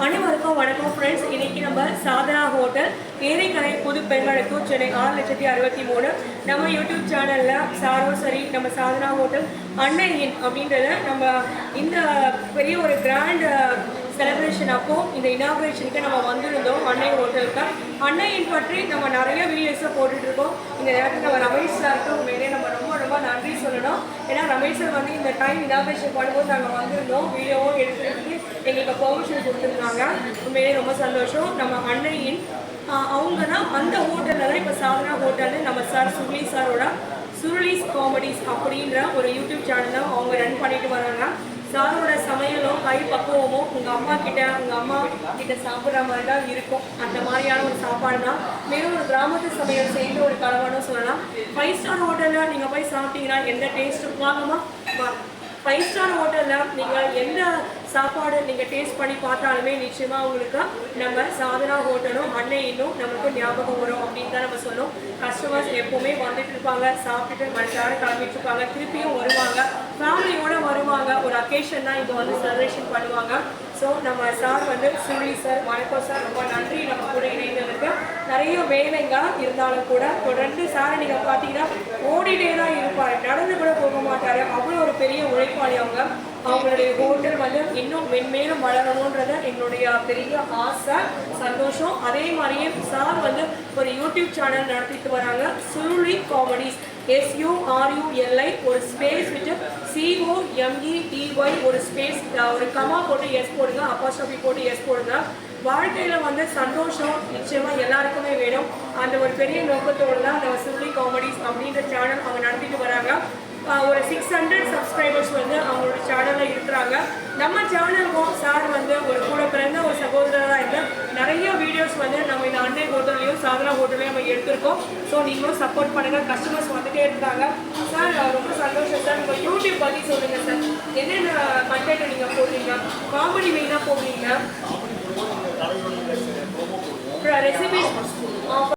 அனைவருக்கும் வணக்கம் ஃப்ரெண்ட்ஸ். இன்னைக்கு நம்ம சாதனா ஹோட்டல் ஏரிக்கரை புது பெண்களுக்கு சென்னை 6,63,000 நம்ம யூடியூப் சேனலில் சாரும் சரி நம்ம சாதனா ஹோட்டல் அன்னையின் அப்படின்றத நம்ம இந்த பெரிய ஒரு கிராண்ட் செலிப்ரேஷன் அப்போ இந்த இனாகுரேஷனுக்கு நம்ம வந்திருந்தோம். அன்னை ஹோட்டலுக்கு அன்னையின் பற்றி நம்ம நிறைய வீடியோஸை போட்டுட்ருக்கோம். இந்த நேரத்தில் நம்ம ரமேஷ் சாருக்கு உண்மையிலே நம்ம ரொம்ப நன்றி சொல்லணும். ஏன்னா ரமேஷ் சார் வந்து இந்த டைம் இனாகுரேஷன் பண்ணும்போது நாங்கள் வந்திருந்தோம், வீடியோவும் எடுத்துகிட்டு எங்களுக்கு பெர்மிஷன் கொடுத்துருந்தாங்க. உண்மையிலே ரொம்ப சந்தோஷம். நம்ம அன்னையின் அவங்க தான் அந்த ஹோட்டலில் தான் இப்போ சாதனா ஹோட்டலில் நம்ம சார் சுருளி சாரோட சுருளிஸ் காமெடிஸ் அப்படின்ற ஒரு யூடியூப் சேனலும் அவங்க ரன் பண்ணிட்டு வராங்க. சாரோட சமையலும் கை பக்குவமும் உங்கள் அம்மா கிட்ட சாப்பிட்ற மாதிரி தான் இருக்கும். அந்த மாதிரியான ஒரு சாப்பாடு தான். மேலும் ஒரு கிராமத்து சமையல் சேர்ந்து ஒரு கலவானும் சொல்லலாம். 5 ஸ்டார் ஹோட்டலில் நீங்கள் போய் சாப்பிட்டீங்கன்னா எந்த டேஸ்ட்டு வாங்கம்மா 5 ஸ்டார் ஹோட்டலில் நீங்கள் எந்த சாப்பாடு நீங்கள் டேஸ்ட் பண்ணி பார்த்தாலுமே நிச்சயமாக உங்களுக்கு நம்ம சாதனா ஹோட்டலும் அன்னையினும் நமக்கு ஞாபகம் வரும் அப்படின்னு தான் நம்ம சொன்னோம். கஸ்டமர்ஸ் எப்போவுமே வந்துட்டு இருப்பாங்க, சாப்பிட்டுட்டு மனசார கிளம்பிட்டு இருப்பாங்க, திருப்பியும் வருவாங்க, ஃபேமிலியோடு வருவாங்க. ஒரு அக்கேஷன் தான் இங்கே வந்து செலிப்ரேஷன் பண்ணுவாங்க. ஸோ நம்ம சார் வந்து சுருளி சார், வணக்கம் சார், ரொம்ப நன்றி. நம்ம கூட இணைந்ததுக்கு நிறைய வேலைங்க இருந்தாலும் கூட தொடர்ந்து சாரை நீங்கள் பார்த்தீங்கன்னா ஓடிட்டே தான் இருப்பார், நடந்து கூட போக மாட்டார். அவ்வளோ ஒரு பெரிய உழைப்பாளி அவங்க. அவங்களுடைய ஹோட்டல் வந்து இன்னும் மென்மேலும் வளரணுன்றத என்னுடைய பெரிய ஆசை, சந்தோஷம். அதே மாதிரியே சார் வந்து ஒரு யூடியூப் சேனல் நடத்திட்டு வராங்க, சுருளி காமெடிஸ், SURULI ஒரு ஸ்பேஸ் விட்டு COMEDY ஒரு ஸ்பேஸ் ஒரு கமா போட்டு எஸ் போடுங்க, அப்பாஸ்ட்ரோபி போட்டு எஸ் போடுங்க. வாழ்க்கையில் வந்து சந்தோஷம் நிச்சயமாக எல்லாருக்குமே வேணும். அந்த ஒரு பெரிய நோக்கத்தோடு தான் நம்ம சுருளி காமெடிஸ் அப்படின்ற சேனல் அவங்க நடத்திட்டு வராங்க. ஒரு 600 சப்ஸ்கிரைபர்ஸ் வந்து அவங்களோட சேனலில் இருக்கிறாங்க. நம்ம சேனலுக்கும் சார் வந்து ஒரு கூட பிறந்த ஒரு சகோதரராக இருந்து நிறைய வீடியோஸ் வந்து நம்ம இந்த அன்னை ஹோட்டல்லையும் சாதனா ஹோட்டல்லையும் நம்ம எடுத்திருக்கோம். ஸோ நீங்களும் சப்போர்ட் பண்ணுங்கள். கஸ்டமர்ஸ் வந்துகிட்டே இருக்காங்க. சார் ரொம்ப சந்தோஷம் சார். உங்கள் யூடியூப் பற்றி சொல்லுங்கள் சார். என்னென்ன கண்டென்ட் நீங்கள் போடுறீங்க? காமெடி மெயினாக போடுறீங்க, ரெசிபி